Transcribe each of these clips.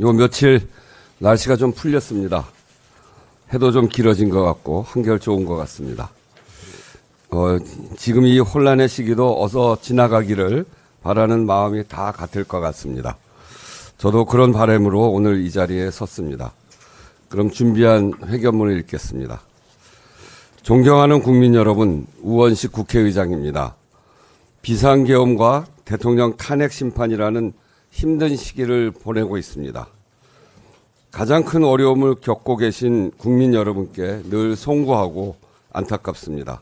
요 며칠 날씨가 좀 풀렸습니다. 해도 좀 길어진 것 같고 한결 좋은 것 같습니다. 지금 이 혼란의 시기도 어서 지나가기를 바라는 마음이 다 같을 것 같습니다. 저도 그런 바람으로 오늘 이 자리에 섰습니다. 그럼 준비한 회견문을 읽겠습니다. 존경하는 국민 여러분, 우원식 국회의장입니다. 비상계엄과 대통령 탄핵 심판이라는 힘든 시기를 보내고 있습니다. 가장 큰 어려움을 겪고 계신 국민 여러분께 늘 송구하고 안타깝습니다.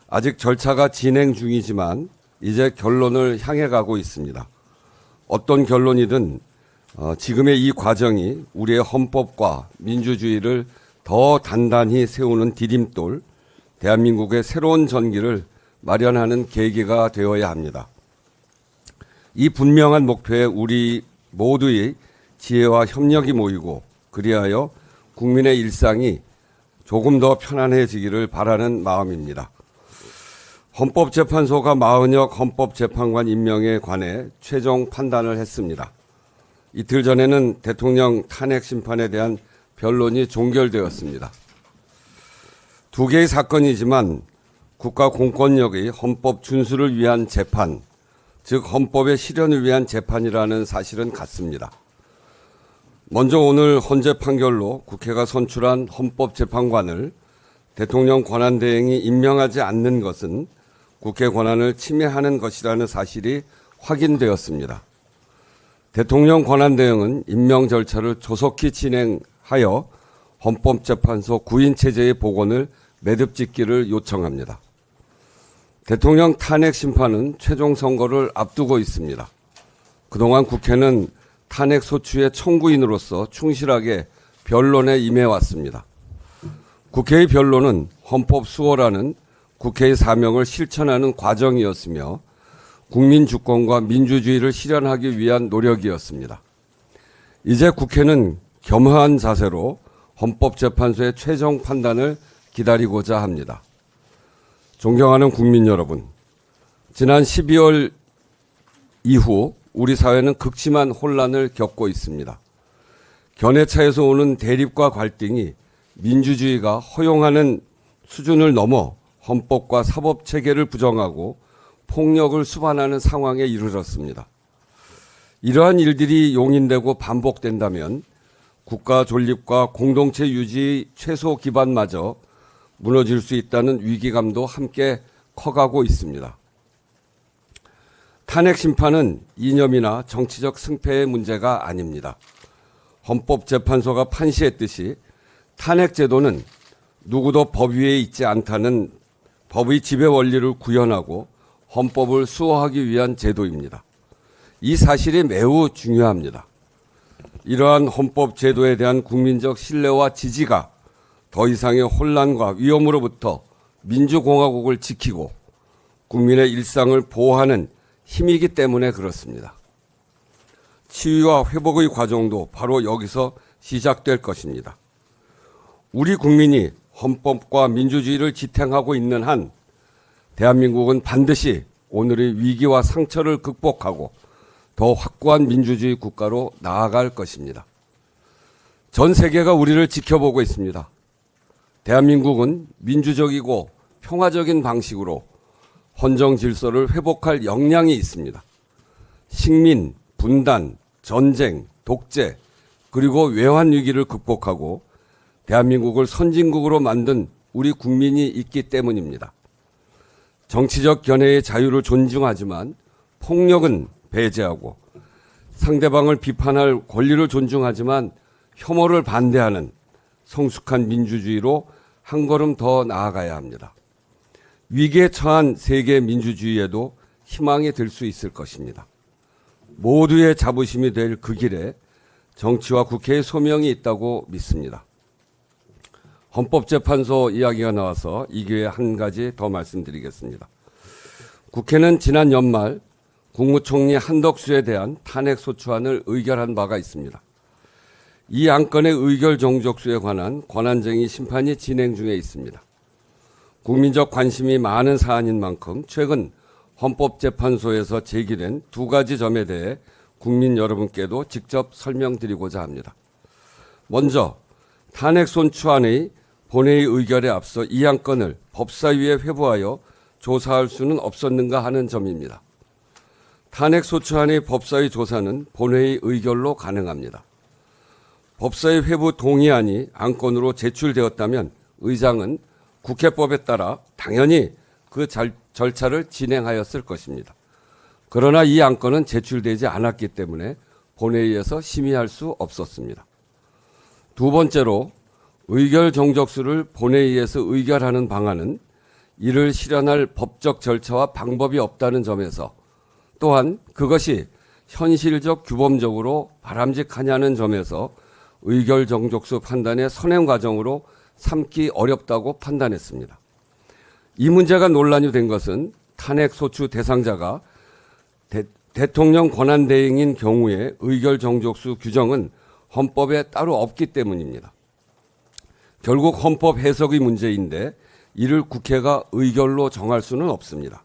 아직 절차가 진행 중이지만 이제 결론을 향해 가고 있습니다. 어떤 결론이든 지금의 이 과정이 우리의 헌법과 민주주의를 더 단단히 세우는 디딤돌, 대한민국의 새로운 전기를 마련하는 계기가 되어야 합니다. 이 분명한 목표에 우리 모두의 지혜와 협력이 모이고 그리하여 국민의 일상이 조금 더 편안해지기를 바라는 마음입니다. 헌법재판소가 마은혁 헌법재판관 임명에 관해 최종 판단을 했습니다. 이틀 전에는 대통령 탄핵 심판에 대한 변론이 종결되었습니다. 두 개의 사건이지만 국가 공권력의 헌법 준수를 위한 재판, 즉 헌법의 실현을 위한 재판이라는 사실은 같습니다. 먼저 오늘 헌재 판결로 국회가 선출한 헌법재판관을 대통령 권한대행이 임명하지 않는 것은 국회 권한을 침해하는 것이라는 사실이 확인되었습니다. 대통령 권한대행은 임명 절차를 조속히 진행하여 헌법재판소 구인체제의 복원을 매듭짓기를 요청합니다. 대통령 탄핵 심판은 최종 선거를 앞두고 있습니다. 그동안 국회는 탄핵 소추의 청구인으로서 충실하게 변론에 임해왔습니다. 국회의 변론은 헌법 수호라는 국회의 사명을 실천하는 과정이었으며 국민 주권과 민주주의를 실현하기 위한 노력이었습니다. 이제 국회는 겸허한 자세로 헌법재판소의 최종 판단을 기다리고자 합니다. 존경하는 국민 여러분, 지난 12월 이후 우리 사회는 극심한 혼란을 겪고 있습니다. 견해차에서 오는 대립과 갈등이 민주주의가 허용하는 수준을 넘어 헌법과 사법체계를 부정하고 폭력을 수반하는 상황에 이르렀습니다. 이러한 일들이 용인되고 반복된다면 국가 존립과 공동체 유지의 최소 기반마저 무너질 수 있다는 위기감도 함께 커가고 있습니다. 탄핵 심판은 이념이나 정치적 승패의 문제가 아닙니다. 헌법재판소가 판시했듯이 탄핵 제도는 누구도 법 위에 있지 않다는 법의 지배 원리를 구현하고 헌법을 수호하기 위한 제도입니다. 이 사실이 매우 중요합니다. 이러한 헌법 제도에 대한 국민적 신뢰와 지지가 더 이상의 혼란과 위험으로부터 민주공화국을 지키고 국민의 일상을 보호하는 힘이기 때문에 그렇습니다. 치유와 회복의 과정도 바로 여기서 시작될 것입니다. 우리 국민이 헌법과 민주주의를 지탱하고 있는 한 대한민국은 반드시 오늘의 위기와 상처를 극복하고 더 확고한 민주주의 국가로 나아갈 것입니다. 전 세계가 우리를 지켜보고 있습니다. 대한민국은 민주적이고 평화적인 방식으로 헌정 질서를 회복할 역량이 있습니다. 식민, 분단, 전쟁, 독재, 그리고 외환 위기를 극복하고 대한민국을 선진국으로 만든 우리 국민이 있기 때문입니다. 정치적 견해의 자유를 존중하지만 폭력은 배제하고 상대방을 비판할 권리를 존중하지만 혐오를 반대하는 성숙한 민주주의로 한 걸음 더 나아가야 합니다. 위기에 처한 세계 민주주의에도 희망이 될 수 있을 것입니다. 모두의 자부심이 될 그 길에 정치와 국회의 소명이 있다고 믿습니다. 헌법재판소 이야기가 나와서 이 기회에 한 가지 더 말씀드리겠습니다. 국회는 지난 연말 국무총리 한덕수에 대한 탄핵소추안을 의결한 바가 있습니다. 이 안건의 의결 정족수에 관한 권한쟁의 심판이 진행 중에 있습니다. 국민적 관심이 많은 사안인 만큼 최근 헌법재판소에서 제기된 두 가지 점에 대해 국민 여러분께도 직접 설명드리고자 합니다. 먼저 탄핵 소추안의 본회의 의결에 앞서 이 안건을 법사위에 회부하여 조사할 수는 없었는가 하는 점입니다. 탄핵 소추안의 법사위 조사는 본회의 의결로 가능합니다. 법사위 회부 동의안이 안건으로 제출되었다면 의장은 국회법에 따라 당연히 그 절차를 진행하였을 것입니다. 그러나 이 안건은 제출되지 않았기 때문에 본회의에서 심의할 수 없었습니다. 두 번째로 의결 정족수를 본회의에서 의결하는 방안은 이를 실현할 법적 절차와 방법이 없다는 점에서 또한 그것이 현실적 규범적으로 바람직하냐는 점에서 의결 정족수 판단의 선행 과정으로 삼기 어렵다고 판단했습니다. 이 문제가 논란이 된 것은 탄핵 소추 대상자가 대통령 권한대행인 경우에 의결 정족수 규정은 헌법에 따로 없기 때문입니다. 결국 헌법 해석의 문제인데 이를 국회가 의결로 정할 수는 없습니다.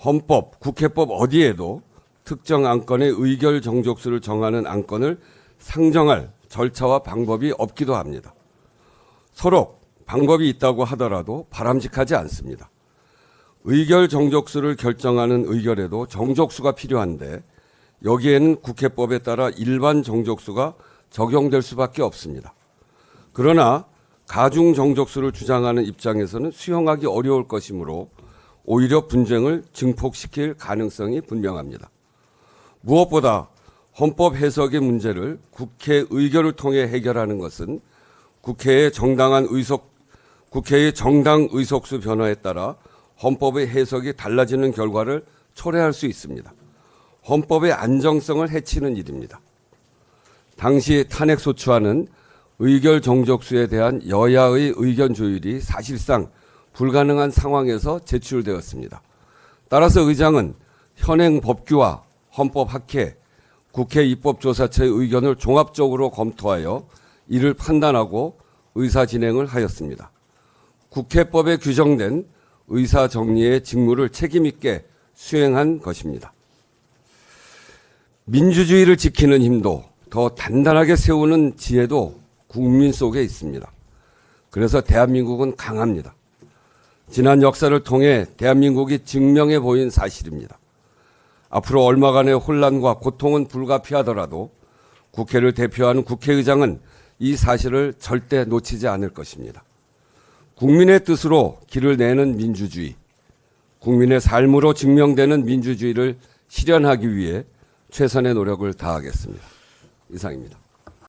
헌법, 국회법 어디에도 특정 안건의 의결 정족수를 정하는 안건을 상정할 절차와 방법이 없기도 합니다. 서로 방법이 있다고 하더라도 바람직하지 않습니다. 의결 정족수를 결정하는 의결에도 정족수가 필요한데 여기에는 국회법에 따라 일반 정족수가 적용될 수밖에 없습니다. 그러나 가중 정족수를 주장하는 입장에서는 수용하기 어려울 것이므로 오히려 분쟁을 증폭시킬 가능성이 분명합니다. 무엇보다 헌법 해석의 문제를 국회 의결을 통해 해결하는 것은 국회의 정당 의석수 변화에 따라 헌법의 해석이 달라지는 결과를 초래할 수 있습니다. 헌법의 안정성을 해치는 일입니다. 당시 탄핵소추안은 의결 정족수에 대한 여야의 의견 조율이 사실상 불가능한 상황에서 제출되었습니다. 따라서 의장은 현행 법규와 헌법학회, 국회 입법조사처의 의견을 종합적으로 검토하여 이를 판단하고 의사 진행을 하였습니다. 국회법에 규정된 의사 정리의 직무를 책임 있게 수행한 것입니다. 민주주의를 지키는 힘도 더 단단하게 세우는 지혜도 국민 속에 있습니다. 그래서 대한민국은 강합니다. 지난 역사를 통해 대한민국이 증명해 보인 사실입니다. 앞으로 얼마간의 혼란과 고통은 불가피하더라도 국회를 대표하는 국회의장은 이 사실을 절대 놓치지 않을 것입니다. 국민의 뜻으로 길을 내는 민주주의, 국민의 삶으로 증명되는 민주주의를 실현하기 위해 최선의 노력을 다하겠습니다. 이상입니다.